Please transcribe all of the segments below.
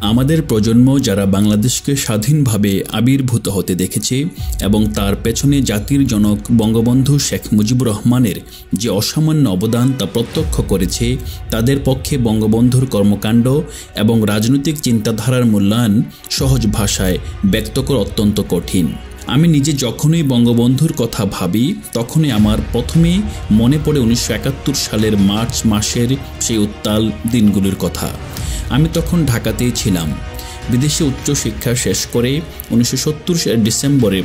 আমাদের প্রজন্ম যারা বাংলাদেশকে স্বাধীনভাবে আবির্ভূত হতে দেখেছে এবং তার পেছনে জাতির জনক বঙ্গবন্ধু শেখ মুজিবুর রহমানের যে অসামান্য অবদান তা প্রত্যক্ষ করেছে, তাদের পক্ষে বঙ্গবন্ধুর কর্মকাণ্ড এবং রাজনৈতিক চিন্তাধারার মূল্যায়ন সহজ ভাষায় ব্যক্ত করা অত্যন্ত কঠিন। আমি নিজে যখনই বঙ্গবন্ধুর কথা ভাবি তখনই আমার প্রথমে মনে পড়ে 1971 সালের মার্চ মাসের সেই উত্তাল দিনগুলির কথা। আমি তখন ঢাকাতেই ছিলাম। বিদেশে উচ্চশিক্ষা শেষ করে 1970 সালের ডিসেম্বরে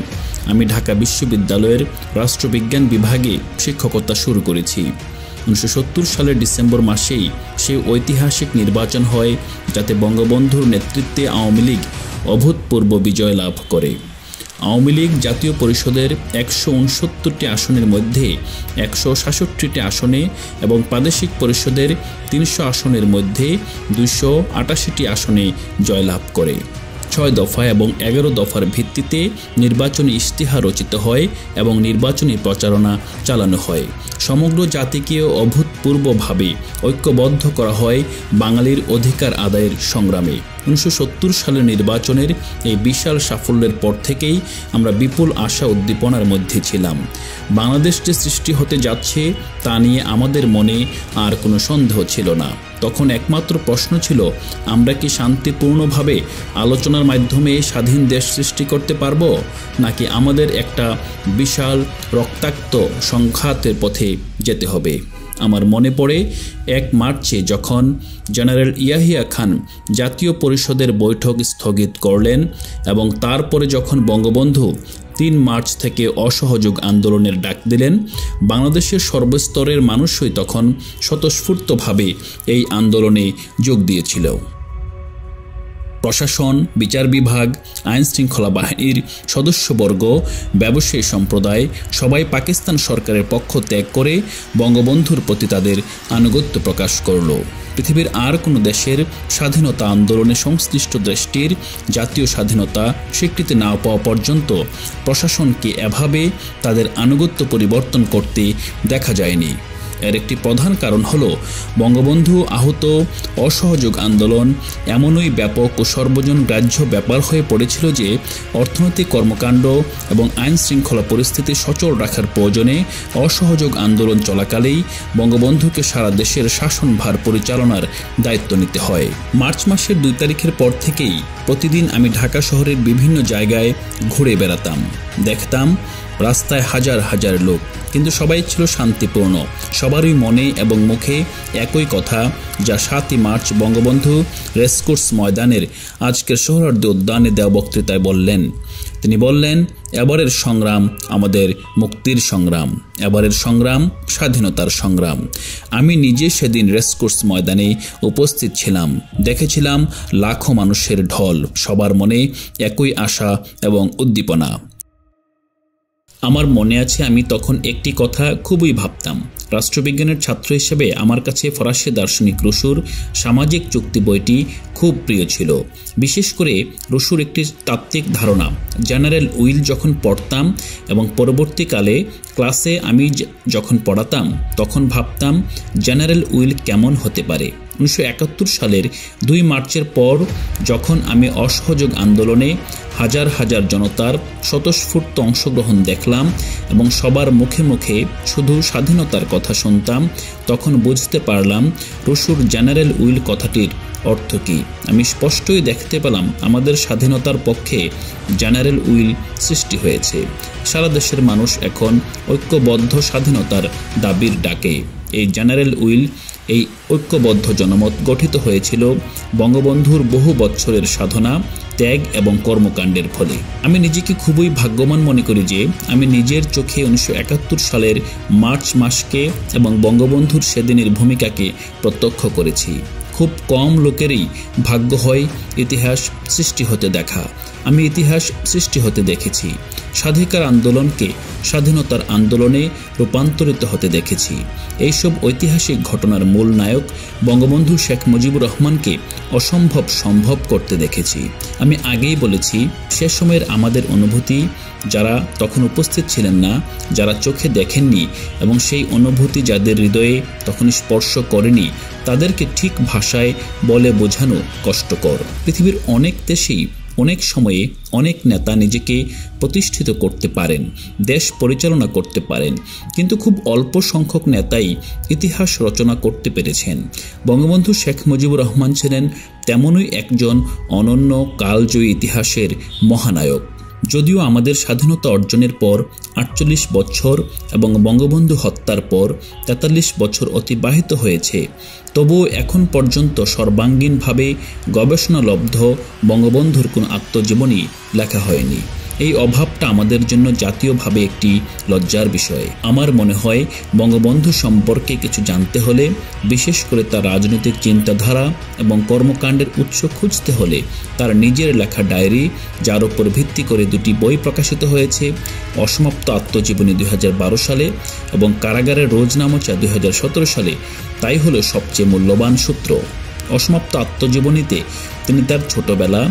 আমি ঢাকা বিশ্ববিদ্যালয়ের রাষ্ট্রবিজ্ঞান বিভাগে শিক্ষকতা শুরু করেছি। 1970 সালের ডিসেম্বর মাসেই সেই ঐতিহাসিক নির্বাচন হয়, যাতে বঙ্গবন্ধুর নেতৃত্বে আওয়ামী লীগ অভূতপূর্ব বিজয় লাভ করে। আওয়ামী লীগ জাতীয় পরিষদের 169টি আসনের মধ্যে 166টি আসনে এবং প্রাদেশিক পরিষদের 300 আসনের মধ্যে 288টি আসনে জয়লাভ করে। 6 দফা এবং 11 দফার ভিত্তিতে নির্বাচনী ইশতেহার রচিত হয় এবং নির্বাচনী প্রচারণা চালানো হয়। সমগ্র জাতিকে অভূতপূর্বভাবে ঐক্যবদ্ধ করা হয় বাঙালির অধিকার আদায়ের সংগ্রামে। 1970 সালের নির্বাচনের এই বিশাল সাফল্যের পর থেকেই আমরা বিপুল আশা উদ্দীপনার মধ্যে ছিলাম। বাংলাদেশ যে সৃষ্টি হতে যাচ্ছে তা নিয়ে আমাদের মনে আর কোনো সন্দেহ ছিল না। তখন একমাত্র প্রশ্ন ছিল, আমরা কি শান্তিপূর্ণভাবে আলোচনার মাধ্যমে স্বাধীন দেশ সৃষ্টি করতে পারব, নাকি আমাদের একটা বিশাল রক্তাক্ত সংঘাতের পথে যেতে হবে। আমার মনে পড়ে 1 মার্চে যখন জেনারেল ইয়াহিয়া খান জাতীয় পরিষদের বৈঠক স্থগিত করলেন এবং তারপরে যখন বঙ্গবন্ধু 3 মার্চ থেকে অসহযোগ আন্দোলনের ডাক দিলেন, বাংলাদেশের সর্বস্তরের মানুষই তখন স্বতঃস্ফূর্তভাবে এই আন্দোলনে যোগ দিয়েছিল। প্রশাসন, বিচার বিভাগ, আইন শৃঙ্খলা বাহিনীর সদস্যবর্গ, ব্যবসায়ী সম্প্রদায় সবাই পাকিস্তান সরকারের পক্ষ ত্যাগ করে বঙ্গবন্ধুর প্রতি তাদের আনুগত্য প্রকাশ করল। পৃথিবীর আর কোনো দেশের স্বাধীনতা আন্দোলনে সংশ্লিষ্ট দেশটির জাতীয় স্বাধীনতা স্বীকৃতি না পাওয়া পর্যন্ত প্রশাসনকে এভাবে তাদের আনুগত্য পরিবর্তন করতে দেখা যায়নি। এর একটি প্রধান কারণ হলো বঙ্গবন্ধু আহত অসহযোগ আন্দোলন এমনই ব্যাপক ও সর্বজন গ্রাহ্য ব্যাপার হয়ে পড়েছিল যে অর্থনৈতিক কর্মকাণ্ড এবং আইন শৃঙ্খলা পরিস্থিতি সচল রাখার প্রয়োজনে অসহযোগ আন্দোলন চলাকালেই বঙ্গবন্ধুকে সারা দেশের শাসনভার পরিচালনার দায়িত্ব নিতে হয়। মার্চ মাসের 2 তারিখের পর থেকেই প্রতিদিন আমি ঢাকা শহরের বিভিন্ন জায়গায় ঘুরে বেড়াতাম। দেখতাম রাস্তায় হাজার হাজার লোক, কিন্তু সবাই ছিল শান্তিপূর্ণ। সবারই মনে এবং মুখে একই কথা, যা 7 মার্চ বঙ্গবন্ধু রেসকোর্স ময়দানের আজকের সোহরাওয়ার্দী উদ্যানে দেওয়া বক্তৃতায় বললেন। তিনি বললেন, এবারের সংগ্রাম আমাদের মুক্তির সংগ্রাম, এবারের সংগ্রাম স্বাধীনতার সংগ্রাম। আমি নিজে সেদিন রেসকোর্স ময়দানে উপস্থিত ছিলাম, দেখেছিলাম লাখো মানুষের ঢল, সবার মনে একই আশা এবং উদ্দীপনা। আমার মনে আছে আমি তখন একটি কথা খুবই ভাবতাম। রাষ্ট্রবিজ্ঞানের ছাত্র হিসেবে আমার কাছে ফরাসি দার্শনিক রুশোর সামাজিক চুক্তি বইটি খুব প্রিয় ছিল। বিশেষ করে রুশোর একটি তাত্ত্বিক ধারণা জেনারেল উইল যখন পড়তাম এবং পরবর্তীকালে ক্লাসে আমি যখন পড়াতাম তখন ভাবতাম জেনারেল উইল কেমন হতে পারে। 1971 সালের 2 মার্চের পর যখন আমি অসহযোগ আন্দোলনে হাজার হাজার জনতার স্বতঃস্ফূর্ত অংশগ্রহণ দেখলাম এবং সবার মুখে মুখে শুধু স্বাধীনতার কথা শুনতাম, তখন বুঝতে পারলাম রুশোর জেনারেল উইল কথাটির অর্থ কী। আমি স্পষ্টই দেখতে পেলাম আমাদের স্বাধীনতার পক্ষে জেনারেল উইল সৃষ্টি হয়েছে। সারা দেশের মানুষ এখন ঐক্যবদ্ধ স্বাধীনতার দাবির ডাকে। এই জেনারেল উইল, এই ঐক্যবদ্ধ জনমত গঠিত হয়েছিল বঙ্গবন্ধুর বহু বছরের সাধনা, ত্যাগ এবং কর্মকাণ্ডের ফলে। আমি নিজেকে খুবই ভাগ্যবান মনে করি যে আমি নিজের চোখে 1971 সালের মার্চ মাসকে এবং বঙ্গবন্ধুর সেদিনের ভূমিকাকে প্রত্যক্ষ করেছি। খুব কম লোকেরই ভাগ্য হয় ইতিহাস সৃষ্টি হতে দেখা। আমি ইতিহাস সৃষ্টি হতে দেখেছি। স্বাধিকার আন্দোলনকে স্বাধীনতার আন্দোলনে রূপান্তরিত হতে দেখেছি। এইসব ঐতিহাসিক ঘটনার মূল নায়ক বঙ্গবন্ধু শেখ মুজিবুর রহমানকে অসম্ভব সম্ভব করতে দেখেছি। আমি আগেই বলেছি, সে সময়ের আমাদের অনুভূতি, যারা তখন উপস্থিত ছিলেন না, যারা চোখে দেখেননি এবং সেই অনুভূতি যাদের হৃদয়ে তখন স্পর্শ করেনি, তাদেরকে ঠিক ভাষায় বলে বোঝানো কষ্টকর। পৃথিবীর অনেক দেশেই অনেক সময়ে অনেক নেতা নিজেকে প্রতিষ্ঠিত করতে পারেন, দেশ পরিচালনা করতে পারেন, কিন্তু খুব অল্প সংখ্যক নেতাই ইতিহাস রচনা করতে পেরেছেন। বঙ্গবন্ধু শেখ মুজিবুর রহমান ছিলেন তেমনই একজন অনন্য কালজয়ী ইতিহাসের মহানায়ক। যদিও আমাদের স্বাধীনতা অর্জনের পর 48 বছর এবং বঙ্গবন্ধু হত্যার পর 43 বছর অতিবাহিত হয়েছে, তবুও এখন পর্যন্ত সর্বাঙ্গীনভাবে গবেষণালব্ধ বঙ্গবন্ধুর কোনো আত্মজীবনী লেখা হয়নি। এই অভাবটা আমাদের জন্য জাতীয়ভাবে একটি লজ্জার বিষয়। আমার মনে হয় বঙ্গবন্ধু সম্পর্কে কিছু জানতে হলে, বিশেষ করে তার রাজনৈতিক চিন্তাধারা এবং কর্মকাণ্ডের উৎস খুঁজতে হলে তার নিজের লেখা ডায়েরি, যার উপর ভিত্তি করে দুটি বই প্রকাশিত হয়েছে, অসমাপ্ত আত্মজীবনী 2012 সালে এবং কারাগারের রোজনামচা 2017 সালে, তাই হলো সবচেয়ে মূল্যবান সূত্র। অসমাপ্ত আত্মজীবনীতে তিনি তার ছোটবেলা,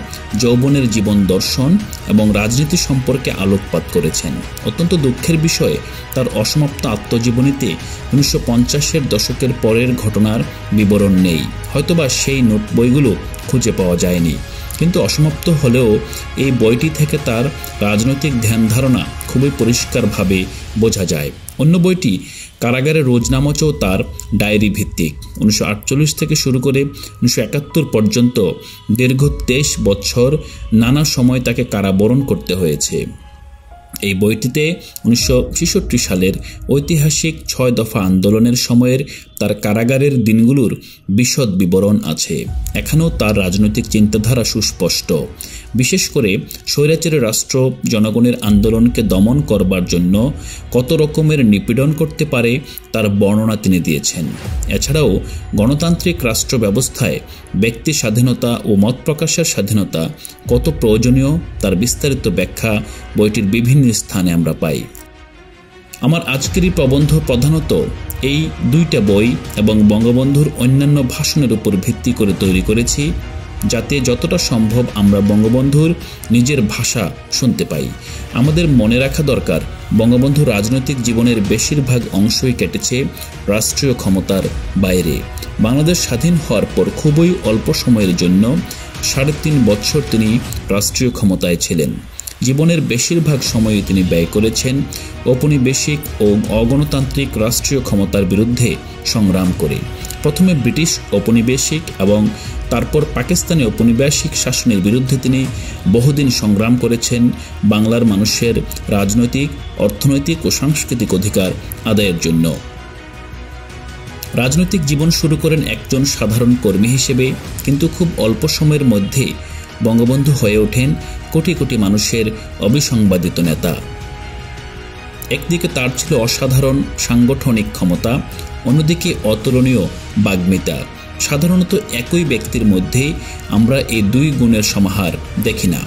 যৌবনের জীবন দর্শন এবং রাজনীতি সম্পর্কে আলোকপাত করেছেন। অত্যন্ত দুঃখের বিষয়, তার অসমাপ্ত আত্মজীবনীতে 1950-এর দশকের পরের ঘটনার বিবরণ নেই। হয়তোবা সেই নোট বইগুলো খুঁজে পাওয়া যায়নি, কিন্তু অসমাপ্ত হলেও এই বইটি থেকে তার রাজনৈতিক ধ্যান ধারণা খুবই পরিষ্কারভাবে বোঝা যায়। অন্য বইটি কারাগারের রোজনামচও তার ডায়েরি ভিত্তিক। 1948 থেকে শুরু করে 1971 পর্যন্ত দীর্ঘ 23 বছর নানা সময় তাকে কারাবরণ করতে হয়েছে। এই বইটিতে 1966 সালের ঐতিহাসিক 6 দফা আন্দোলনের সময়ের তার কারাগারের দিনগুলোর বিশদ বিবরণ আছে। এখানেও তার রাজনৈতিক চিন্তাধারা সুস্পষ্ট। বিশেষ করে স্বৈরাচারী রাষ্ট্র জনগণের আন্দোলনকে দমন করবার জন্য কত রকমের নিপীড়ন করতে পারে তার বর্ণনা তিনি দিয়েছেন। এছাড়াও গণতান্ত্রিক রাষ্ট্র ব্যবস্থায় ব্যক্তি স্বাধীনতা ও মত প্রকাশের স্বাধীনতা কত প্রয়োজনীয় তার বিস্তারিত ব্যাখ্যা বইটির বিভিন্ন স্থানে আমরা পাই। আমার আজকের এই প্রবন্ধ প্রধানত এই দুইটা বই এবং বঙ্গবন্ধুর অন্যান্য ভাষণের উপর ভিত্তি করে তৈরি করেছি, যাতে যতটা সম্ভব আমরা বঙ্গবন্ধুর নিজের ভাষা শুনতে পাই। আমাদের মনে রাখা দরকার, বঙ্গবন্ধুর রাজনৈতিক জীবনের বেশিরভাগ অংশই কেটেছে রাষ্ট্রীয় ক্ষমতার বাইরে। বাংলাদেশ স্বাধীন হওয়ার পর খুবই অল্প সময়ের জন্য 3.5 বছর তিনি রাষ্ট্রীয় ক্ষমতায় ছিলেন। জীবনের বেশিরভাগ সময়ই তিনি ব্যয় করেছেন ঔপনিবেশিক ও অগণতান্ত্রিক রাষ্ট্রীয় ক্ষমতার বিরুদ্ধে সংগ্রাম করে। প্রথমে ব্রিটিশ ঔপনিবেশিক এবং তারপর পাকিস্তানি ঔপনিবেশিক শাসনের বিরুদ্ধে তিনি বহুদিন সংগ্রাম করেছেন বাংলার মানুষের রাজনৈতিক, অর্থনৈতিক ও সাংস্কৃতিক অধিকার আদায়ের জন্য। রাজনৈতিক জীবন শুরু করেন একজন সাধারণ কর্মী হিসেবে, কিন্তু খুব অল্প সময়ের মধ্যে বঙ্গবন্ধু হয়ে ওঠেন কোটি কোটি মানুষের অবিসংবাদিত নেতা। একদিকে তার ছিল অসাধারণ সাংগঠনিক ক্ষমতা, অন্যদিকে অতুলনীয় বাগ্মিতা। সাধারণত একই ব্যক্তির মধ্যে আমরা এই দুই গুণের সমাহার দেখি না।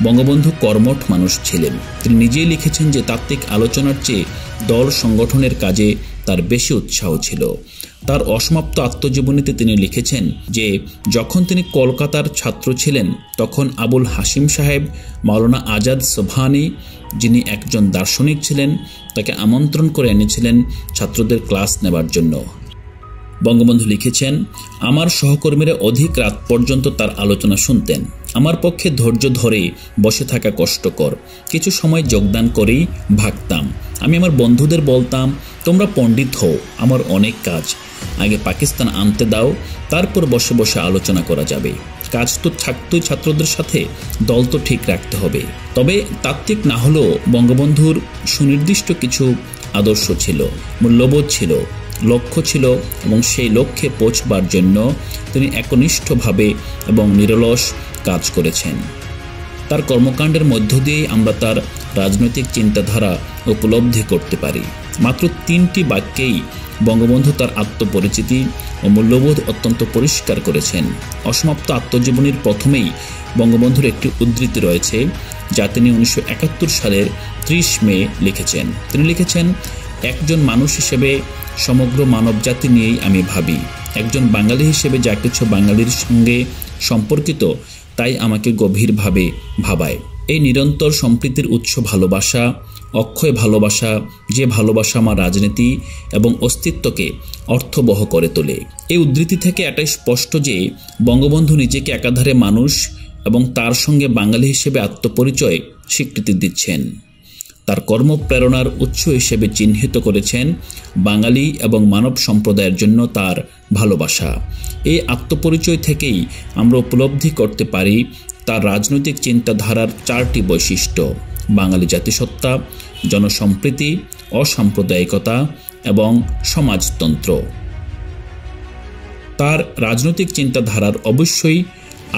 বঙ্গবন্ধু কর্মঠ মানুষ ছিলেন। তিনি নিজেই লিখেছেন যে তাত্ত্বিক আলোচনার চেয়ে দল সংগঠনের কাজে তার বেশি উৎসাহ ছিল। তার অসমাপ্ত আত্মজীবনীতে তিনি লিখেছেন যে যখন তিনি কলকাতার ছাত্র ছিলেন, তখন আবুল হাসিম সাহেব মাওলানা আজাদ সোবহানি, যিনি একজন দার্শনিক ছিলেন, তাকে আমন্ত্রণ করে এনেছিলেন ছাত্রদের ক্লাস নেবার জন্য। বঙ্গবন্ধু লিখেছেন, আমার সহকর্মীরা অধিক রাত পর্যন্ত তার আলোচনা শুনতেন। আমার পক্ষে ধৈর্য ধরে বসে থাকা কষ্টকর। কিছু সময় যোগদান করেই ভাগতাম। আমি আমার বন্ধুদের বলতাম, তোমরা পণ্ডিত হও, আমার অনেক কাজ, আগে পাকিস্তান আনতে দাও, তারপর বসে বসে আলোচনা করা যাবে। কাজ তো থাকতোই ছাত্রদের সাথে, দল তো ঠিক রাখতে হবে। তবে তাত্ত্বিক না হলেও বঙ্গবন্ধুর সুনির্দিষ্ট কিছু আদর্শ ছিল, মূল্যবোধ ছিল, লক্ষ্য ছিল এবং সেই লক্ষ্যে পৌঁছবার জন্য তিনি একনিষ্ঠভাবে এবং নিরলস কাজ করেছেন। তার কর্মকাণ্ডের মধ্য দিয়ে আমরা তার রাজনৈতিক চিন্তাধারা উপলব্ধি করতে পারি। মাত্র 3টি বাক্যেই বঙ্গবন্ধু তার আত্মপরিচিতি ও মূল্যবোধ অত্যন্ত পরিষ্কার করেছেন। অসমাপ্ত আত্মজীবনীর প্রথমেই বঙ্গবন্ধুর একটি উদ্ধৃতি রয়েছে, যা তিনি 1971 সালের 30 মে লিখেছেন। তিনি লিখেছেন, একজন মানুষ হিসেবে সমগ্র মানবজাতি নিয়েই আমি ভাবি। একজন বাঙালি হিসেবে যা কিছু বাঙালির সঙ্গে সম্পর্কিত তাই আমাকে গভীরভাবে ভাবায়। এই নিরন্তর সম্প্রীতির উৎস ভালোবাসা, অক্ষয় ভালোবাসা, যে ভালোবাসা আমার রাজনীতি এবং অস্তিত্বকে অর্থবহ করে তোলে। এই উদ্ধৃতি থেকে এটাই স্পষ্ট যে বঙ্গবন্ধু নিজেকে একাধারে মানুষ এবং তার সঙ্গে বাঙালি হিসেবে আত্মপরিচয় স্বীকৃতি দিচ্ছেন। তার কর্মপ্রেরণার উৎস হিসেবে চিহ্নিত করেছেন বাঙালি এবং মানব সম্প্রদায়ের জন্য তার ভালোবাসা। এই আত্মপরিচয় থেকেই আমরা উপলব্ধি করতে পারি তার রাজনৈতিক চিন্তাধারার 4টি বৈশিষ্ট্য: বাঙালি জাতিসত্তা, জনসম্প্রীতি, অসাম্প্রদায়িকতা এবং সমাজতন্ত্র। তার রাজনৈতিক চিন্তাধারার অবশ্যই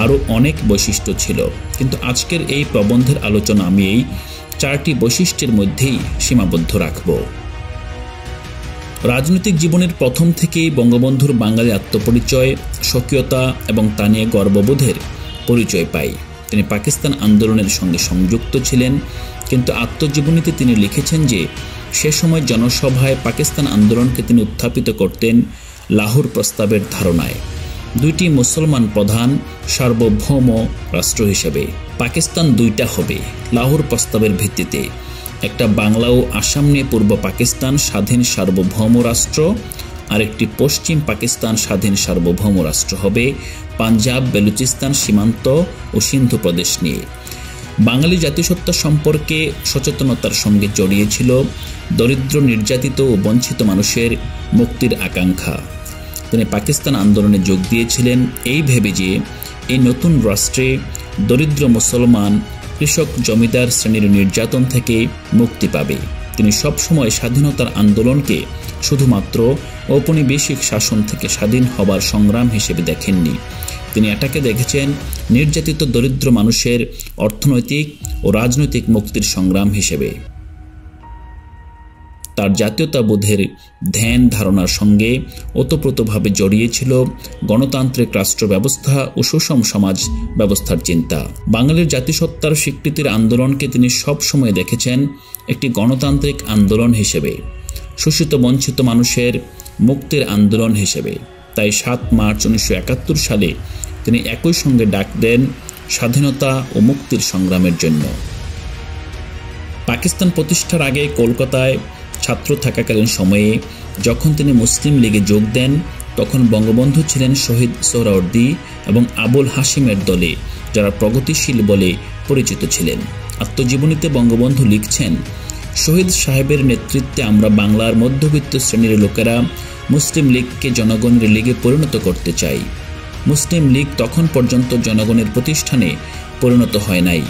আরও অনেক বৈশিষ্ট্য ছিল, কিন্তু আজকের এই প্রবন্ধের আলোচনা আমি এই 4টি বৈশিষ্ট্যের মধ্যেই সীমাবদ্ধ রাখব। রাজনৈতিক জীবনের প্রথম থেকেই বঙ্গবন্ধুর বাঙালি আত্মপরিচয়, স্বকীয়তা এবং তা নিয়ে গর্ববোধের পরিচয় পাই। তিনি পাকিস্তান আন্দোলনের সঙ্গে সংযুক্ত ছিলেন, কিন্তু আত্মজীবনীতে তিনি লিখেছেন যে সে সময় জনসভায় পাকিস্তান আন্দোলনকে তিনি উত্থাপিত করতেন লাহোর প্রস্তাবের ধারণায়, 2টি মুসলমান প্রধান সার্বভৌম রাষ্ট্র হিসেবে। পাকিস্তান 2টা হবে লাহোর প্রস্তাবের ভিত্তিতে, একটা বাংলা ও আসাম নিয়ে পূর্ব পাকিস্তান স্বাধীন সার্বভৌম রাষ্ট্র, আরেকটি পশ্চিম পাকিস্তান স্বাধীন সার্বভৌম রাষ্ট্র হবে পাঞ্জাব, বেলুচিস্তান সীমান্ত ও সিন্ধু প্রদেশ নিয়ে। বাঙালি জাতিসত্তা সম্পর্কে সচেতনতার সঙ্গে জড়িয়েছিল দরিদ্র, নির্যাতিত ও বঞ্চিত মানুষের মুক্তির আকাঙ্ক্ষা। তিনি পাকিস্তান আন্দোলনে যোগ দিয়েছিলেন এই ভেবে যে এই নতুন রাষ্ট্রে দরিদ্র মুসলমান, কৃষক, জমিদার শ্রেণীর নির্যাতন থেকে মুক্তি পাবে। তিনি সবসময় স্বাধীনতার আন্দোলনকে শুধুমাত্র ঔপনিবেশিক শাসন থেকে স্বাধীন হবার সংগ্রাম হিসেবে দেখেননি। তিনি এটাকে দেখেছেন নির্যাতিত দরিদ্র মানুষের অর্থনৈতিক ও রাজনৈতিক মুক্তির সংগ্রাম হিসেবে। তার জাতীয়তাবোধের ধ্যান ধারণার সঙ্গে ওতপ্রোতভাবে জড়িয়েছিল গণতান্ত্রিক রাষ্ট্র ব্যবস্থা ও সুষম সমাজ ব্যবস্থার চিন্তা। বাঙালির জাতিসত্তার স্বীকৃতির আন্দোলনকে তিনি সব সময় দেখেছেন একটি গণতান্ত্রিক আন্দোলন হিসেবে, শোষিত বঞ্চিত মানুষের মুক্তির আন্দোলন হিসেবে। তাই 7 মার্চ 1971 সালে তিনি একই সঙ্গে ডাক দেন স্বাধীনতা ও মুক্তির সংগ্রামের জন্য। পাকিস্তান প্রতিষ্ঠার আগে কলকাতায় ছাত্র থাকাকালীন সময়ে যখন তিনি মুসলিম লীগে যোগ দেন, তখন বঙ্গবন্ধু ছিলেন শহীদ সোহরাওয়ার্দী এবং আবুল হাশিমের দলে, যারা প্রগতিশীল বলে পরিচিত ছিলেন। আত্মজীবনীতে বঙ্গবন্ধু লিখছেন, শহীদ সাহেবের নেতৃত্বে আমরা বাংলার মধ্যবিত্ত শ্রেণীর লোকেরা মুসলিম লীগকে জনগণের লীগে পরিণত করতে চাই। মুসলিম লীগ তখন পর্যন্ত জনগণের প্রতিষ্ঠানে পরিণত হয় নাই।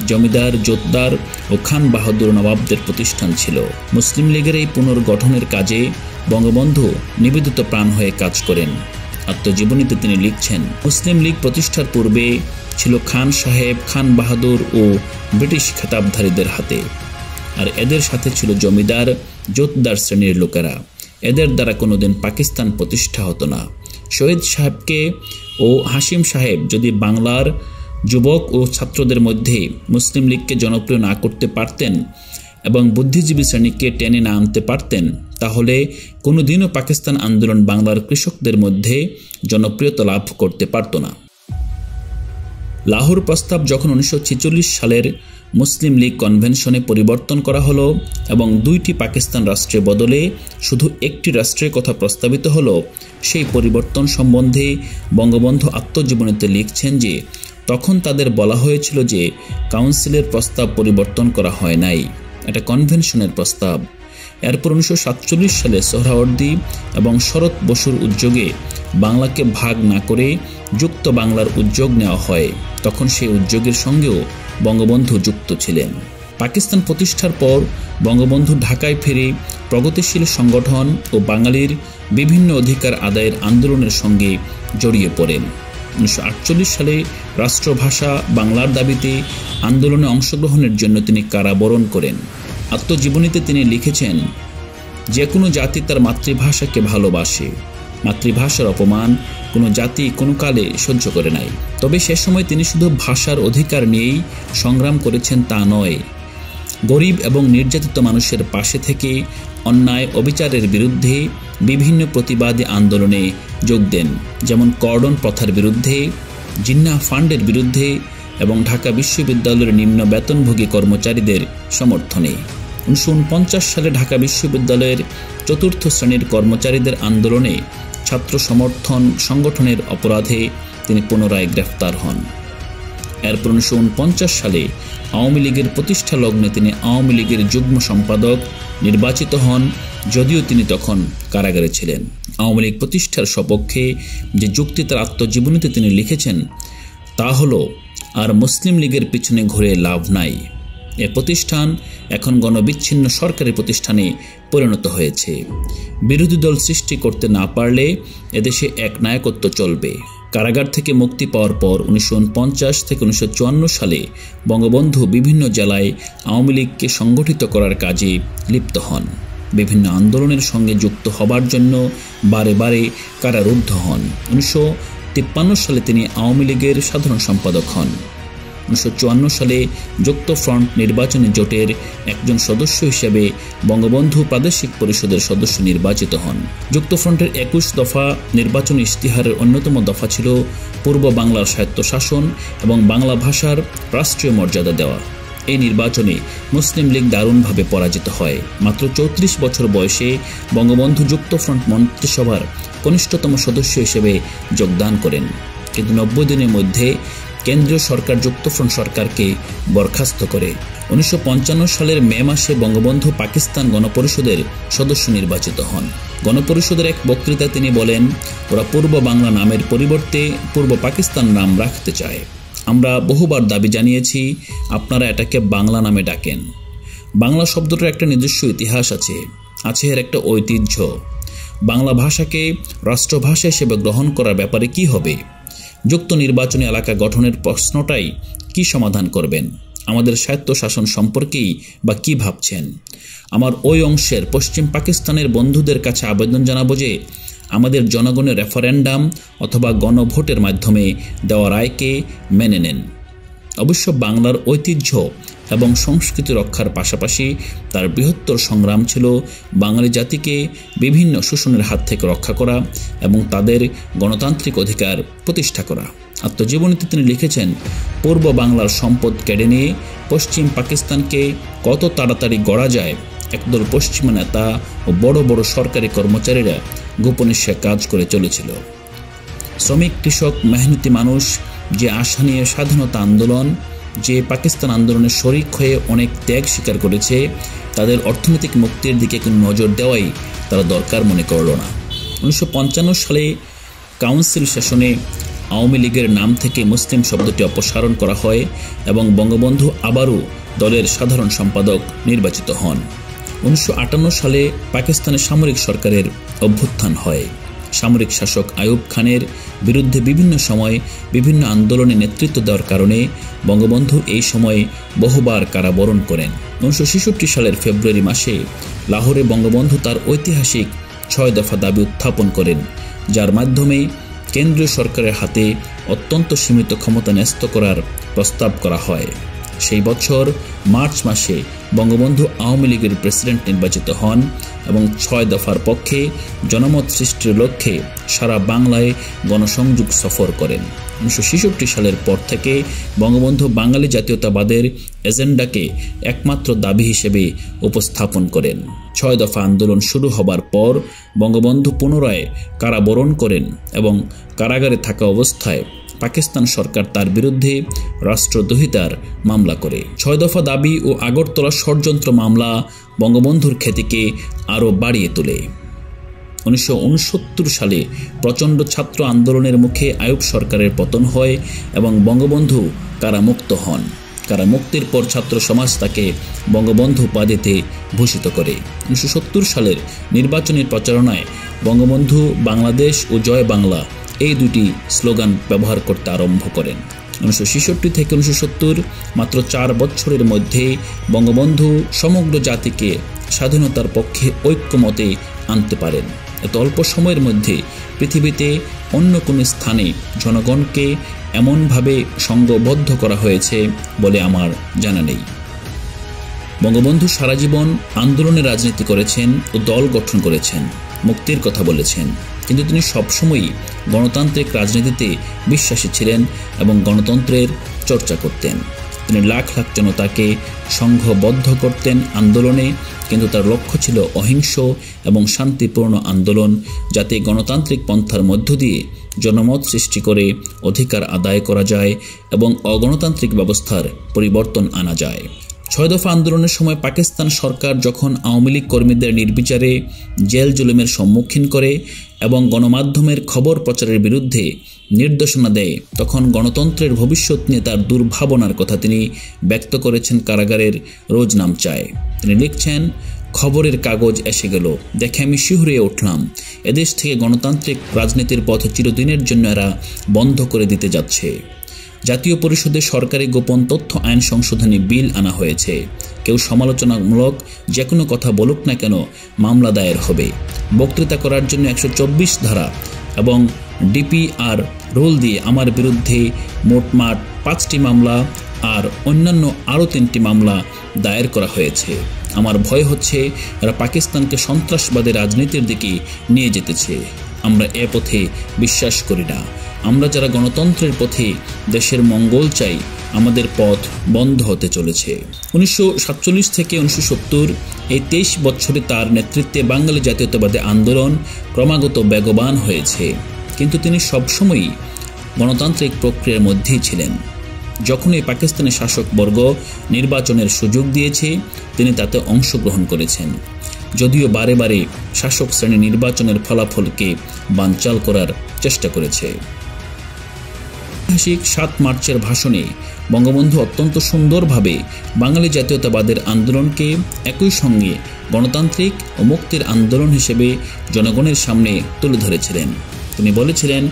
জমিদার, জোতদার ও খান বাহাদুর নবাবদের প্রতিষ্ঠান ছিল। মুসলিম লীগের এই পুনর্গঠনের কাজে বঙ্গবন্ধু নিবেদিত প্রাণ হয়ে কাজ করেন। আত্মজীবনীতে তিনি লিখছেন, মুসলিম লীগ প্রতিষ্ঠার পূর্বে ছিল খান সাহেব, খান বাহাদুর ও ব্রিটিশ খেতাবধারীদের হাতে, আর এদের সাথে ছিল জমিদার, জোতদার শ্রেণীর লোকেরা। এদের দ্বারা কোনোদিন পাকিস্তান প্রতিষ্ঠা হতো না। শহীদ সাহেবকে ও হাসিম সাহেব যদি বাংলার যুবক ও ছাত্রদের মধ্যে মুসলিম লীগকে জনপ্রিয় না করতে পারতেন এবং বুদ্ধিজীবী শ্রেণীকে টেনে না আনতে পারতেন, তাহলে কোনোদিনও পাকিস্তান আন্দোলন বাংলার কৃষকদের মধ্যে জনপ্রিয়তা লাভ করতে পারত না। লাহোর প্রস্তাব যখন 1946 সালের মুসলিম লীগ কনভেনশনে পরিবর্তন করা হলো এবং 2টি পাকিস্তান রাষ্ট্রের বদলে শুধু একটি রাষ্ট্রের কথা প্রস্তাবিত হলো, সেই পরিবর্তন সম্বন্ধে বঙ্গবন্ধু আত্মজীবনীতে লিখছেন যে তখন তাদের বলা হয়েছিল যে কাউন্সিলের প্রস্তাব পরিবর্তন করা হয় নাই, এটা কনভেনশনের প্রস্তাব। এরপর 1947 সালে সোহরাওয়ার্দী এবং শরৎ বসুর উদ্যোগে বাংলাকে ভাগ না করে যুক্ত বাংলার উদ্যোগ নেওয়া হয়। তখন সেই উদ্যোগের সঙ্গেও বঙ্গবন্ধু যুক্ত ছিলেন। পাকিস্তান প্রতিষ্ঠার পর বঙ্গবন্ধু ঢাকায় ফিরে প্রগতিশীল সংগঠন ও বাঙালির বিভিন্ন অধিকার আদায়ের আন্দোলনের সঙ্গে জড়িয়ে পড়েন। 1948 সালে রাষ্ট্রভাষা বাংলার দাবিতে আন্দোলনে অংশগ্রহণের জন্য তিনি কারাবরণ করেন। আত্মজীবনীতে তিনি লিখেছেন, যে কোনো জাতি তার মাতৃভাষাকে ভালোবাসে। মাতৃভাষার অপমান কোনো জাতি কোনো কালে সহ্য করে নাই। তবে সে সময় তিনি শুধু ভাষার অধিকার নিয়েই সংগ্রাম করেছেন তা নয়, গরিব এবং নির্যাতিত মানুষের পাশে থেকে অন্যায় অবিচারের বিরুদ্ধে বিভিন্ন প্রতিবাদী আন্দোলনে যোগ দেন, যেমন কর্ডন প্রথার বিরুদ্ধে, জিন্নাহ ফান্ডের বিরুদ্ধে এবং ঢাকা বিশ্ববিদ্যালয়ের নিম্ন বেতনভোগী কর্মচারীদের সমর্থনে। 1949 সালে ঢাকা বিশ্ববিদ্যালয়ের চতুর্থ শ্রেণীর কর্মচারীদের আন্দোলনে ছাত্র সমর্থন সংগঠনের অপরাধে তিনি পুনরায় গ্রেফতার হন। এরপর 1949 সালে আওয়ামী লীগের প্রতিষ্ঠা লগ্নে তিনি আওয়ামী লীগের যুগ্ম সম্পাদক নির্বাচিত হন, যদিও তিনি তখন কারাগারে ছিলেন। আওয়ামী লীগ প্রতিষ্ঠার সপক্ষে যে যুক্তি তার আত্মজীবনীতে তিনি লিখেছেন তা হলো, আর মুসলিম লীগের পিছনে ঘুরে লাভ নাই। এ প্রতিষ্ঠান এখন গণবিচ্ছিন্ন সরকারি প্রতিষ্ঠানে পরিণত হয়েছে। বিরোধী দল সৃষ্টি করতে না পারলে এদেশে এক নায়কত্ব চলবে। কারাগার থেকে মুক্তি পাওয়ার পর 1949 থেকে 1954 সালে বঙ্গবন্ধু বিভিন্ন জেলায় আওয়ামী লীগকে সংগঠিত করার কাজে লিপ্ত হন। বিভিন্ন আন্দোলনের সঙ্গে যুক্ত হবার জন্য বারে বারে কারারুদ্ধ হন। 1953 সালে তিনি আওয়ামী লীগের সাধারণ সম্পাদক হন। 1954 সালে যুক্তফ্রন্ট নির্বাচনী জোটের একজন সদস্য হিসেবে বঙ্গবন্ধু প্রাদেশিক পরিষদের সদস্য নির্বাচিত হন। যুক্তফ্রন্টের 21 দফা নির্বাচনী ইশতেহারের অন্যতম দফা ছিল পূর্ব বাংলার স্বায়ত্তশাসন এবং বাংলা ভাষার রাষ্ট্রীয় মর্যাদা দেওয়া। এই নির্বাচনে মুসলিম লীগ দারুণভাবে পরাজিত হয়। মাত্র 34 বছর বয়সে বঙ্গবন্ধু যুক্তফ্রন্ট মন্ত্রিসভার কনিষ্ঠতম সদস্য হিসেবে যোগদান করেন, কিন্তু 90 দিনের মধ্যে কেন্দ্রীয় সরকার যুক্তফ্রন্ট সরকারকে বরখাস্ত করে। 1955 সালের মে মাসে বঙ্গবন্ধু পাকিস্তান গণপরিষদের সদস্য নির্বাচিত হন। গণপরিষদের এক বক্তৃতায় তিনি বলেন, ওরা পূর্ব বাংলা নামের পরিবর্তে পূর্ব পাকিস্তান নাম রাখতে চায়। আমরা বহুবার দাবি জানিয়েছি, আপনারা এটাকে বাংলা নামে ডাকেন। বাংলা শব্দটার একটা নিজস্ব ইতিহাস আছে এর একটা ঐতিহ্য। বাংলা ভাষাকে রাষ্ট্রভাষা হিসেবে গ্রহণ করার ব্যাপারে কি হবে? যুক্ত নির্বাচনী এলাকা গঠনের প্রশ্নটাই কি সমাধান করবেন? আমাদের স্বায়ত্তশাসন সম্পর্কেই বা কি ভাবছেন? আমার ওই অংশের পশ্চিম পাকিস্তানের বন্ধুদের কাছে আবেদন জানাবো যে আমাদের জনগণের রেফারেন্ডাম অথবা গণভোটের মাধ্যমে দেওয়া রায়কে মেনে নেন। অবশ্য বাংলার ঐতিহ্য এবং সংস্কৃতি রক্ষার পাশাপাশি তার বৃহত্তর সংগ্রাম ছিল বাঙালি জাতিকে বিভিন্ন শোষণের হাত থেকে রক্ষা করা এবং তাদের গণতান্ত্রিক অধিকার প্রতিষ্ঠা করা। আত্মজীবনীতে তিনি লিখেছেন, পূর্ব বাংলার সম্পদ কেড়ে নিয়ে পশ্চিম পাকিস্তানকে কত তাড়াতাড়ি গড়া যায় একদল পশ্চিমা নেতা ও বড় বড় সরকারি কর্মচারীরা গোপনে সে কাজ করে চলেছিল। শ্রমিক, কৃষক, মেহনতি মানুষ যে আশা নিয়ে স্বাধীনতা আন্দোলন, যে পাকিস্তান আন্দোলনের শরিক হয়ে অনেক ত্যাগ স্বীকার করেছে, তাদের অর্থনৈতিক মুক্তির দিকে কোনো নজর দেওয়াই তারা দরকার মনে করল না। 1955 সালে কাউন্সিল সেশনে আওয়ামী লীগের নাম থেকে মুসলিম শব্দটি অপসারণ করা হয় এবং বঙ্গবন্ধু আবারও দলের সাধারণ সম্পাদক নির্বাচিত হন। 1958 সালে পাকিস্তানের সামরিক সরকারের অভ্যুত্থান হয়। সামরিক শাসক আইয়ুব খানের বিরুদ্ধে বিভিন্ন সময় বিভিন্ন আন্দোলনে নেতৃত্ব দেওয়ার কারণে বঙ্গবন্ধু এই সময় বহুবার কারাবরণ করেন। 1966 সালের ফেব্রুয়ারি মাসে লাহোরে বঙ্গবন্ধু তার ঐতিহাসিক 6 দফা দাবি উত্থাপন করেন, যার মাধ্যমে কেন্দ্রীয় সরকারের হাতে অত্যন্ত সীমিত ক্ষমতা ন্যস্ত করার প্রস্তাব করা হয়। সেই বছর মার্চ মাসে বঙ্গবন্ধু আওয়ামী লীগের প্রেসিডেন্ট নির্বাচিত হন এবং 6 দফার পক্ষে জনমত সৃষ্টির লক্ষ্যে সারা বাংলায় গণসংযোগ সফর করেন। 1966 সালের পর থেকে বঙ্গবন্ধু বাঙালি জাতীয়তাবাদের এজেন্ডাকে একমাত্র দাবি হিসেবে উপস্থাপন করেন। 6 দফা আন্দোলন শুরু হবার পর বঙ্গবন্ধু পুনরায় কারাবরণ করেন এবং কারাগারে থাকা অবস্থায় পাকিস্তান সরকার তার বিরুদ্ধে রাষ্ট্রদ্রোহিতার মামলা করে। 6 দফা দাবি ও আগরতলা ষড়যন্ত্র মামলা বঙ্গবন্ধুর খ্যাতিকে আরও বাড়িয়ে তোলে। 1969 সালে প্রচণ্ড ছাত্র আন্দোলনের মুখে আইয়ুব সরকারের পতন হয় এবং বঙ্গবন্ধু কারামুক্ত হন। কারামুক্তির পর ছাত্র সমাজ তাকে বঙ্গবন্ধু উপাধিতে ভূষিত করে। 1970 সালের নির্বাচনী প্রচারণায় বঙ্গবন্ধু বাংলাদেশ ও জয় বাংলা এই দুটি স্লোগান ব্যবহার করতে আরম্ভ করেন। 1966 থেকে 1970 মাত্র 4 বছরের মধ্যে বঙ্গবন্ধু সমগ্র জাতিকে স্বাধীনতার পক্ষে ঐক্যমতে আনতে পারেন। এত অল্প সময়ের মধ্যে পৃথিবীতে অন্য কোনো স্থানে জনগণকে এমনভাবে সংঘবদ্ধ করা হয়েছে বলে আমার জানা নেই। বঙ্গবন্ধু সারা জীবন আন্দোলনের রাজনীতি করেছেন ও দল গঠন করেছেন, মুক্তির কথা বলেছেন, কিন্তু তিনি সবসময়ই গণতান্ত্রিক রাজনীতিতে বিশ্বাসী ছিলেন এবং গণতন্ত্রের চর্চা করতেন। তিনি লাখ লাখ জনতাকে সংঘবদ্ধ করতেন আন্দোলনে, কিন্তু তার লক্ষ্য ছিল অহিংস এবং শান্তিপূর্ণ আন্দোলন, যাতে গণতান্ত্রিক পন্থার মধ্য দিয়ে জনমত সৃষ্টি করে অধিকার আদায় করা যায় এবং অগণতান্ত্রিক ব্যবস্থার পরিবর্তন আনা যায়। 6 দফা আন্দোলনের সময় পাকিস্তান সরকার যখন আওয়ামী লীগ কর্মীদের নির্বিচারে জেল জুলুমের সম্মুখীন করে এবং গণমাধ্যমের খবর প্রচারের বিরুদ্ধে নির্দেশনা দেয়, তখন গণতন্ত্রের ভবিষ্যৎ নিয়ে তার দুর্ভাবনার কথা তিনি ব্যক্ত করেছেন কারাগারের রোজনামচায়। তিনি লিখছেন, খবরের কাগজ এসে গেল, দেখে আমি শিহরিয়ে উঠলাম। এদেশ থেকে গণতান্ত্রিক রাজনীতির পথ চিরদিনের জন্য এরা বন্ধ করে দিতে যাচ্ছে। জাতীয় পরিষদে সরকারি গোপন তথ্য আইন সংশোধনী বিল আনা হয়েছে। কেউ সমালোচনামূলক যে কোনো কথা বলুক না কেন মামলা দায়ের হবে। বক্তৃতা করার জন্য 124 ধারা এবং ডিপিআর রুল দিয়ে আমার বিরুদ্ধে মোটমাট 5টি মামলা আর অন্যান্য আরও 3টি মামলা দায়ের করা হয়েছে। আমার ভয় হচ্ছে এরা পাকিস্তানকে সন্ত্রাসবাদের রাজনীতির দিকে নিয়ে যেতেছে। আমরা এ পথে বিশ্বাস করি না। আমরা যারা গণতন্ত্রের পথে দেশের মঙ্গল চাই, আমাদের পথ বন্ধ হতে চলেছে। 1947 থেকে 1970 এই 23 বছরে তার নেতৃত্বে বাঙালি জাতীয়তাবাদী আন্দোলন ক্রমাগত বেগবান হয়েছে, কিন্তু তিনি সবসময়ই গণতান্ত্রিক প্রক্রিয়ার মধ্যেই ছিলেন। যখনই পাকিস্তানের শাসকবর্গ নির্বাচনের সুযোগ দিয়েছে, তিনি তাতে অংশগ্রহণ করেছেন, যদিও বারে বারে শাসক শ্রেণী নির্বাচনের ফলাফলকে বানচাল করার চেষ্টা করেছে। ঐতিহাসিক 7 মার্চের ভাষণে বঙ্গবন্ধু অত্যন্ত সুন্দরভাবে বাঙালি জাতীয়তাবাদের আন্দোলনকে একই সঙ্গে গণতান্ত্রিক ও মুক্তির আন্দোলন হিসেবে জনগণের সামনে তুলে ধরেছিলেন। তিনি বলেছিলেন,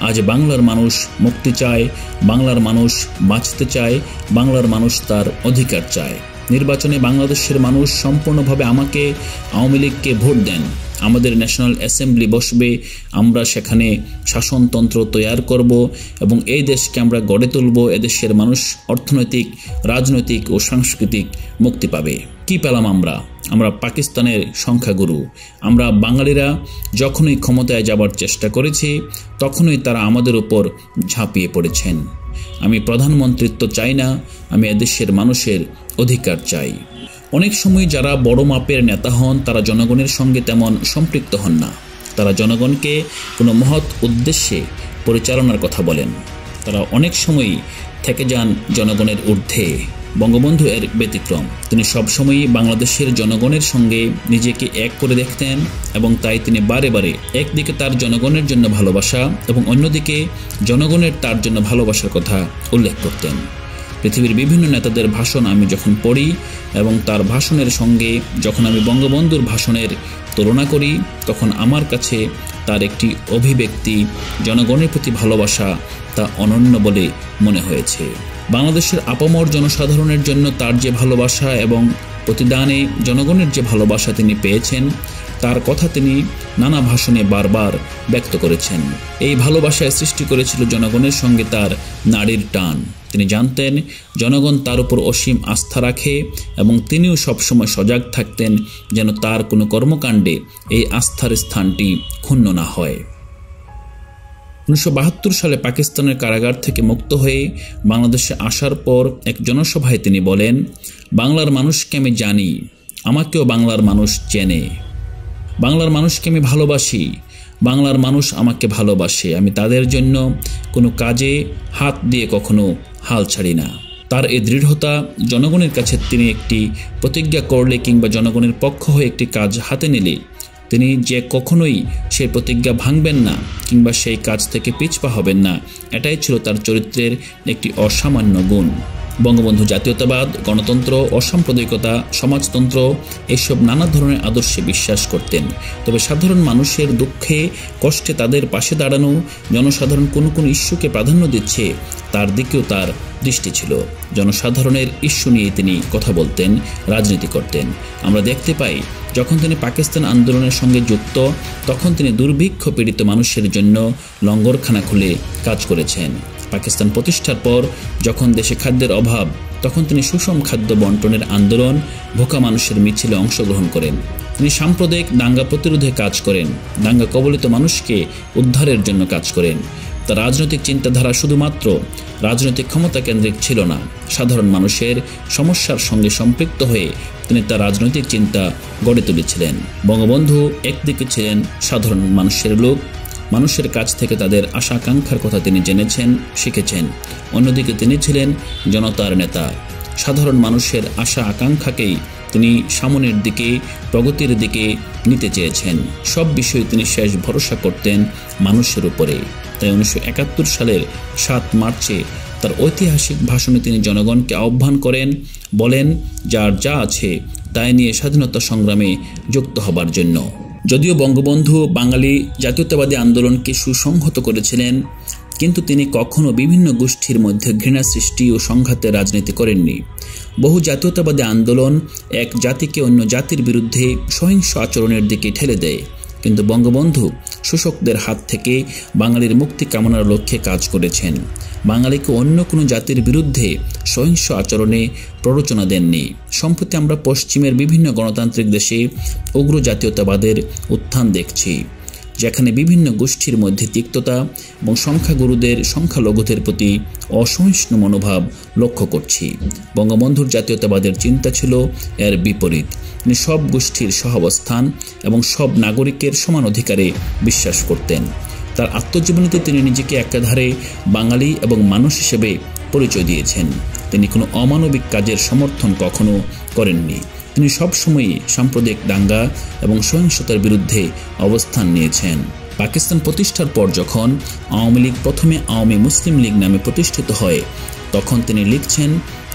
আজ বাংলার মানুষ মুক্তি চায়, বাংলার মানুষ বাঁচতে চায়, বাংলার মানুষ তার অধিকার চায়। নির্বাচনে বাংলাদেশের মানুষ সম্পূর্ণভাবে আমাকে, আওয়ামী লীগকে ভোট দেন। আমাদের ন্যাশনাল অ্যাসেম্বলি বসবে, আমরা সেখানে শাসনতন্ত্র তৈরি করব এবং এই দেশকে আমরা গড়ে তুলব। এদেশের মানুষ অর্থনৈতিক, রাজনৈতিক ও সাংস্কৃতিক মুক্তি পাবে। কি পেলাম আমরা? আমরা পাকিস্তানের সংখ্যাগুরু। আমরা বাঙালিরা যখনই ক্ষমতায় যাবার চেষ্টা করেছি, তখনই তারা আমাদের উপর ঝাঁপিয়ে পড়েছেন। আমি প্রধানমন্ত্রিত্ব চাই না, আমি এদেশের মানুষের অধিকার চাই। অনেক সময় যারা বড় মাপের নেতা হন, তারা জনগণের সঙ্গে তেমন সম্পৃক্ত হন না। তারা জনগণকে কোনো মহৎ উদ্দেশ্যে পরিচালনার কথা বলেন। তারা অনেক সময়ই থেকে যান জনগণের ঊর্ধ্বে। বঙ্গবন্ধু এর ব্যতিক্রম। তিনি সবসময়ই বাংলাদেশের জনগণের সঙ্গে নিজেকে এক করে দেখতেন এবং তাই তিনি বারে বারে একদিকে তার জনগণের জন্য ভালোবাসা এবং অন্যদিকে জনগণের তার জন্য ভালোবাসার কথা উল্লেখ করতেন। পৃথিবীর বিভিন্ন নেতাদের ভাষণ আমি যখন পড়ি এবং তার ভাষণের সঙ্গে যখন আমি বঙ্গবন্ধুর ভাষণের তুলনা করি, তখন আমার কাছে তার একটি অভিব্যক্তি, জনগণের প্রতি ভালোবাসা, তা অনন্য বলে মনে হয়েছে। বাংলাদেশের আপামর জনসাধারণের জন্য তার যে ভালোবাসা এবং প্রতিদানে জনগণের যে ভালোবাসা তিনি পেয়েছেন, তার কথা তিনি নানা ভাষণে বারবার ব্যক্ত করেছেন। এই ভালোবাসায় সৃষ্টি করেছিল জনগণের সঙ্গে তার নাড়ির টান। তিনি জানতেন জনগণ তার উপর অসীম আস্থা রাখে এবং তিনিও সবসময় সজাগ থাকতেন যেন তার কোনো কর্মকাণ্ডে এই আস্থার স্থানটি ক্ষুণ্ণ না হয়। 1972 সালে পাকিস্তানের কারাগার থেকে মুক্ত হয়ে বাংলাদেশে আসার পর এক জনসভায় তিনি বলেন, বাংলার মানুষকে আমি জানি, আমাকেও বাংলার মানুষ চেনে। বাংলার মানুষকে আমি ভালোবাসি, বাংলার মানুষ আমাকে ভালোবাসে। আমি তাদের জন্য কোনো কাজে হাত দিয়ে কখনো হাল ছাড়ি না। তার এই দৃঢ়তা জনগণের কাছে তিনি একটি প্রতিজ্ঞা করলে কিংবা জনগণের পক্ষ হয়ে একটি কাজ হাতে নিলে তিনি যে কখনোই সেই প্রতিজ্ঞা ভাঙবেন না কিংবা সেই কাজ থেকে পিছপা হবেন না, এটাই ছিল তার চরিত্রের একটি অসামান্য গুণ। বঙ্গবন্ধু জাতীয়তাবাদ, গণতন্ত্র, অসাম্প্রদায়িকতা, সমাজতন্ত্র এসব নানা ধরনের আদর্শে বিশ্বাস করতেন। তবে সাধারণ মানুষের দুঃখে কষ্টে তাদের পাশে দাঁড়ানো, জনসাধারণ কোন কোন ইস্যুকে প্রাধান্য দিচ্ছে তার দিকেও তার দৃষ্টি ছিল। জনসাধারণের ইস্যু নিয়ে তিনি কথা বলতেন, রাজনীতি করতেন। আমরা দেখতে পাই যখন তিনি পাকিস্তান আন্দোলনের সঙ্গে যুক্ত, তখন তিনি দুর্ভিক্ষ পীড়িত মানুষের জন্য লঙ্গরখানা খুলে কাজ করেছেন। পাকিস্তান প্রতিষ্ঠার পর যখন দেশে খাদ্যের অভাব, তখন তিনি সুষম খাদ্য বন্টনের আন্দোলন, ভোকা মানুষের মিছিলে অংশগ্রহণ করেন। তিনি সাম্প্রদায়িক দাঙ্গা প্রতিরোধে কাজ করেন, দাঙ্গা কবলিত মানুষকে উদ্ধারের জন্য কাজ করেন। তার রাজনৈতিক চিন্তাধারা শুধুমাত্র রাজনৈতিক ক্ষমতা কেন্দ্রিক ছিল না, সাধারণ মানুষের সমস্যার সঙ্গে সম্পৃক্ত হয়ে তিনি তার রাজনৈতিক চিন্তা গড়ে তুলেছিলেন। বঙ্গবন্ধু একদিকে ছিলেন সাধারণ মানুষের লোক, মানুষের কাছ থেকে তাদের আশা আকাঙ্ক্ষার কথা তিনি জেনেছেন, শিখেছেন। অন্যদিকে তিনি ছিলেন জনতার নেতা। সাধারণ মানুষের আশা আকাঙ্ক্ষাকেই তিনি সামনের দিকে, প্রগতির দিকে নিতে চেয়েছেন। সব বিষয়ে তিনি শেষ ভরসা করতেন মানুষের উপরে। তাই 1971 সালের 7 মার্চে তার ঐতিহাসিক ভাষণে তিনি জনগণকে আহ্বান করেন, বলেন যার যা আছে তাই নিয়ে স্বাধীনতা সংগ্রামে যুক্ত হবার জন্য। যদিও বঙ্গবন্ধু বাঙালি জাতীয়তাবাদী আন্দোলনকে সুসংহত করেছিলেন, কিন্তু তিনি কখনো বিভিন্ন গোষ্ঠীর মধ্যে ঘৃণা সৃষ্টি ও সংঘাতের রাজনীতি করেননি। বহু জাতীয়তাবাদী আন্দোলন এক জাতিকে অন্য জাতির বিরুদ্ধে সহিংস আচরণের দিকে ঠেলে দেয়, কিন্তু বঙ্গবন্ধু শোষকদের হাত থেকে বাঙালির মুক্তি কামনার লক্ষ্যে কাজ করেছেন। বাঙালিকে অন্য কোনো জাতির বিরুদ্ধে সহিংস আচরণে প্ররোচনা দেননি। সম্প্রতি আমরা পশ্চিমের বিভিন্ন গণতান্ত্রিক দেশে উগ্র জাতীয়তাবাদের উত্থান দেখছি, যেখানে বিভিন্ন গোষ্ঠীর মধ্যে তিক্ততা এবং সংখ্যাগুরুদের সংখ্যালঘুদের প্রতি অসহিষ্ণু মনোভাব লক্ষ্য করছি। বঙ্গবন্ধুর জাতীয়তাবাদের চিন্তা ছিল এর বিপরীত। তিনি সব গোষ্ঠীর সহাবস্থান এবং সব নাগরিকের সমান অধিকারে বিশ্বাস করতেন। তার আত্মজীবনীতে তিনি নিজেকে একাধারে বাঙালি এবং মানুষ হিসেবে পরিচয় দিয়েছেন। তিনি কোনো অমানবিক কাজের সমর্থন কখনো করেননি। তিনি সবসময়ই সাম্প্রদায়িক দাঙ্গা এবং সহিংসতার বিরুদ্ধে অবস্থান নিয়েছেন। পাকিস্তান প্রতিষ্ঠার পর যখন আওয়ামী লীগ প্রথমে আওয়ামী মুসলিম লীগ নামে প্রতিষ্ঠিত হয়, তখন তিনি লিখছেন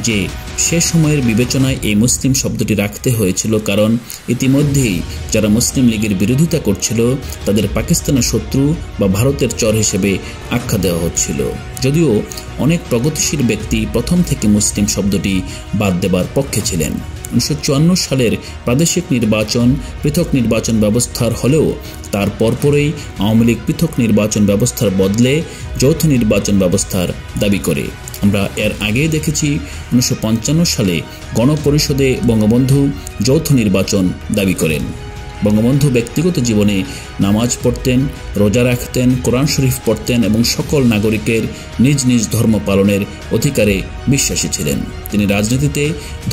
যে সে সময়ের বিবেচনায় এই মুসলিম শব্দটি রাখতে হয়েছিল, কারণ ইতিমধ্যেই যারা মুসলিম লীগের বিরোধিতা করছিল তাদের পাকিস্তানের শত্রু বা ভারতের চর হিসেবে আখ্যা দেওয়া হচ্ছিল। যদিও অনেক প্রগতিশীল ব্যক্তি প্রথম থেকে মুসলিম শব্দটি বাদ দেবার পক্ষে ছিলেন। 1954 সালের প্রাদেশিক নির্বাচন পৃথক নির্বাচন ব্যবস্থার হলেও তার পরপরই আওয়ামী লীগ পৃথক নির্বাচন ব্যবস্থার বদলে যৌথ নির্বাচন ব্যবস্থার দাবি করে। আমরা এর আগেই দেখেছি 1955 সালে গণপরিষদে বঙ্গবন্ধু যৌথ নির্বাচন দাবি করেন। বঙ্গবন্ধু ব্যক্তিগত জীবনে নামাজ পড়তেন, রোজা রাখতেন, কোরআন শরীফ পড়তেন এবং সকল নাগরিকের নিজ নিজ ধর্ম পালনের অধিকারে বিশ্বাসী ছিলেন। তিনি রাজনীতিতে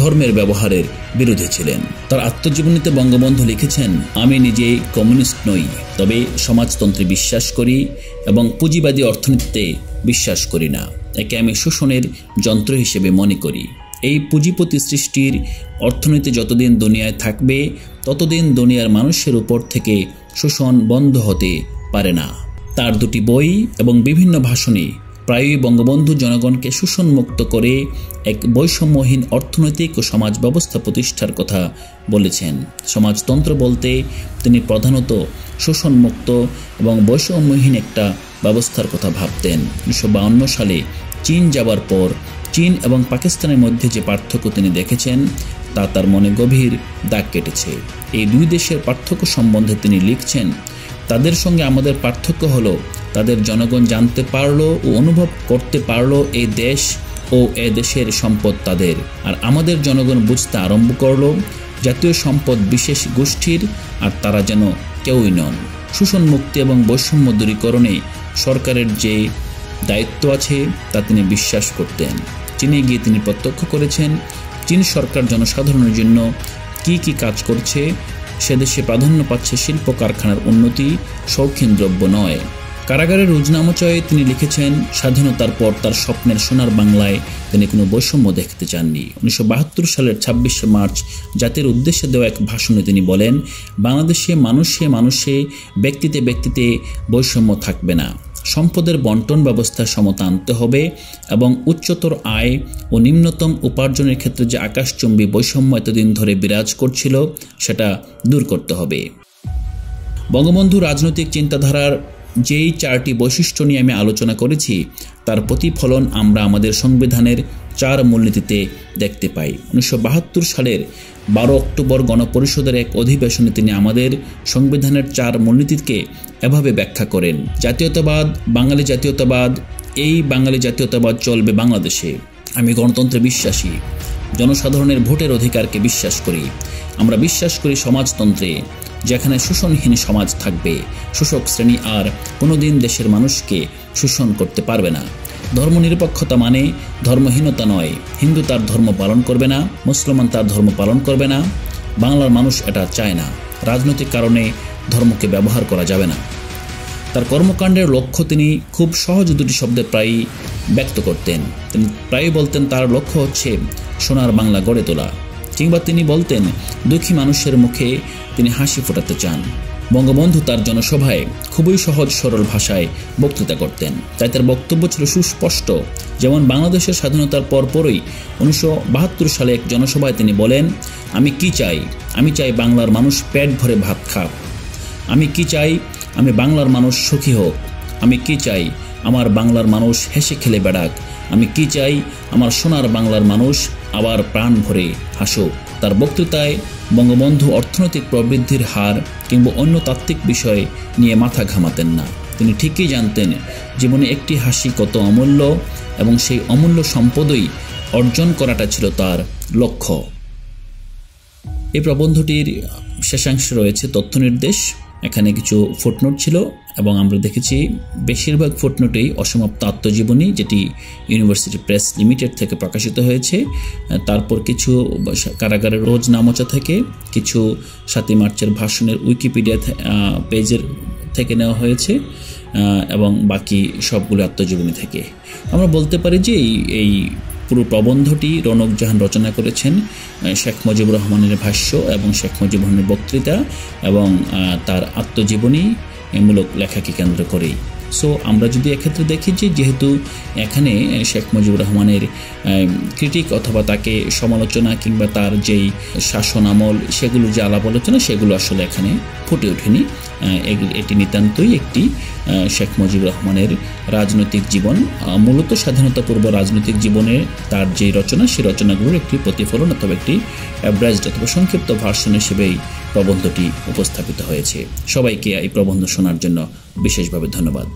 ধর্মের ব্যবহারের বিরোধী ছিলেন। তার আত্মজীবনীতে বঙ্গবন্ধু লিখেছেন, আমি নিজে কমিউনিস্ট নই, তবে সমাজতন্ত্রে বিশ্বাস করি এবং পুঁজিবাদী অর্থনীতিতে বিশ্বাস করি না। একে আমি শোষণের যন্ত্র হিসেবে মনে করি। এই পুঁজিপতি সৃষ্টির অর্থনীতি যতদিন দুনিয়ায় থাকবে, ততদিন দুনিয়ার মানুষের উপর থেকে শোষণ বন্ধ হতে পারে না। তার দুটি বই এবং বিভিন্ন ভাষণে প্রায়ই বঙ্গবন্ধু জনগণকে শোষণমুক্ত করে এক বৈষম্যহীন অর্থনৈতিক ও সমাজ ব্যবস্থা প্রতিষ্ঠার কথা বলেছেন। সমাজতন্ত্র বলতে তিনি প্রধানত শোষণমুক্ত এবং বৈষম্যহীন একটা ব্যবস্থার কথা ভাবতেন। 1952 সালে চীন যাবার পর চীন এবং পাকিস্তানের মধ্যে যে পার্থক্য তিনি দেখেছেন তা তার মনে গভীর দাগ কেটেছে। এই দুই দেশের পার্থক্য সম্বন্ধে তিনি লিখছেন, তাদের সঙ্গে আমাদের পার্থক্য হলো তাদের জনগণ জানতে পারলো ও অনুভব করতে পারলো এই দেশ ও এ দেশের সম্পদ তাদের, আর আমাদের জনগণ বুঝতে আরম্ভ করলো জাতীয় সম্পদ বিশেষ গোষ্ঠীর আর তারা যেন কেউই নন। শোষণ মুক্তি এবং বৈষম্য দূরীকরণে সরকারের যে দায়িত্ব আছে তা তিনি বিশ্বাস করতেন। চীনে গিয়ে তিনি প্রত্যক্ষ করেছেন চীন সরকার জনসাধারণের জন্য কি কি কাজ করছে। সে দেশে প্রাধান্য পাচ্ছে শিল্প কারখানার উন্নতি, শৌখিন দ্রব্য নয়। কারাগারের রোজনামচয়ে তিনি লিখেছেন, স্বাধীনতার পর তার স্বপ্নের সোনার বাংলায় তিনি কোনো বৈষম্য দেখতে চাননি। 1972 সালের 26 মার্চ জাতির উদ্দেশ্যে দেওয়া এক ভাষণে তিনি বলেন, বাংলাদেশে মানুষে মানুষে ব্যক্তিতে ব্যক্তিতে বৈষম্য থাকবে না। সম্পদের বন্টন ব্যবস্থায় সমতা আনতে হবে এবং উচ্চতর আয় ও নিম্নতম উপার্জনের ক্ষেত্রে যে আকাশচুম্বী বৈষম্য এতদিন ধরে বিরাজ করছিল সেটা দূর করতে হবে। বঙ্গবন্ধু রাজনৈতিক চিন্তাধারার যেই 4টি বৈশিষ্ট্য নিয়ে আমি আলোচনা করেছি তার প্রতিফলন আমরা আমাদের সংবিধানের 4 মূলনীতিতে দেখতে পাই। 1972 সালের 12 অক্টোবর গণপরিষদের এক অধিবেশনে তিনি আমাদের সংবিধানের 4 মূলনীতিকে এভাবে ব্যাখ্যা করেন। জাতীয়তাবাদ, বাঙালি জাতীয়তাবাদ, এই বাঙালি জাতীয়তাবাদ চলবে বাংলাদেশে। আমি গণতন্ত্রে বিশ্বাসী, জনসাধারণের ভোটের অধিকারকে বিশ্বাস করি। আমরা বিশ্বাস করি সমাজতন্ত্রে, যেখানে শোষণহীন সমাজ থাকবে। শোষক শ্রেণী আর কোনোদিন দেশের মানুষকে শোষণ করতে পারবে না। ধর্মনিরপেক্ষতা মানে ধর্মহীনতা নয়। হিন্দু তার ধর্ম পালন করবে না, মুসলমান তার ধর্ম পালন করবে না। বাংলার মানুষ এটা চায় না। রাজনৈতিক কারণে ধর্মকে ব্যবহার করা যাবে না। তার কর্মকাণ্ডের লক্ষ্য তিনি খুব সহজ 2টি শব্দে প্রায়ই ব্যক্ত করতেন। তিনি প্রায়ই বলতেন তার লক্ষ্য হচ্ছে সোনার বাংলা গড়ে তোলা, কিংবা তিনি বলতেন দুঃখী মানুষের মুখে তিনি হাসি ফোটাতে চান। বঙ্গবন্ধু তার জনসভায় খুবই সহজ সরল ভাষায় বক্তৃতা করতেন, তাই তার বক্তব্য ছিল সুস্পষ্ট। যেমন বাংলাদেশের স্বাধীনতার পরপরই 1972 সালে এক জনসভায় তিনি বলেন, আমি কি চাই? আমি চাই বাংলার মানুষ পেট ভরে ভাত খাক। আমি কি চাই? আমি বাংলার মানুষ সুখী হোক। আমি কি চাই? আমার বাংলার মানুষ হেসে খেলে বেড়াক। আমি কি চাই? আমার সোনার বাংলার মানুষ আবার প্রাণ ভরে হাসুক। তার বক্তৃতায় বঙ্গবন্ধু অর্থনৈতিক প্রবৃদ্ধির হার কিংবা অন্য তাত্ত্বিক বিষয় নিয়ে মাথা ঘামাতেন না। তিনি ঠিকই জানতেন জীবনে একটি হাসি কত অমূল্য, এবং সেই অমূল্য সম্পদই অর্জন করাটা ছিল তার লক্ষ্য। এই প্রবন্ধটির শেষাংশে রয়েছে তথ্য নির্দেশ। এখানে কিছু ফুটনোট ছিল এবং আমরা দেখেছি বেশিরভাগ ফুটনোটেই অসমাপ্ত আত্মজীবনী, যেটি ইউনিভার্সিটি প্রেস লিমিটেড থেকে প্রকাশিত হয়েছে। তারপর কিছু কারাগারের রোজনামচা থেকে, কিছু 7ই মার্চের ভাষণের উইকিপিডিয়া পেজের থেকে নেওয়া হয়েছে, এবং বাকি সবগুলো আত্মজীবনী থেকে। আমরা বলতে পারি যে এই পুরো প্রবন্ধটি রৌনক জাহান রচনা করেছেন শেখ মুজিবুর রহমানের ভাষ্য এবং শেখ মুজিবুর রহমানের বক্তৃতা এবং তার আত্মজীবনী মূলক লেখাকে কেন্দ্র করেই। সো আমরা যদি এক্ষেত্রে দেখি যে যেহেতু এখানে শেখ মুজিবুর রহমানের ক্রিটিক অথবা তাকে সমালোচনা কিংবা তার যেই শাসন আমল সেগুলো যে আলাপ আলোচনা সেগুলো আসলে এখানে ফুটে ওঠেনি। এটি নিতান্তই একটি শেখ মুজিবুর রহমানের রাজনৈতিক জীবন, মূলত স্বাধীনতাপূর্ব রাজনৈতিক জীবনে তার যে রচনা, সেই রচনাগুলোর একটি প্রতিফলন অথবা একটি অ্যাব্রাইজড অথবা সংক্ষিপ্ত ভার্সন হিসেবেই প্রবন্ধটি উপস্থাপিত হয়েছে। সবাইকে এই প্রবন্ধ শোনার জন্য বিশেষভাবে ধন্যবাদ।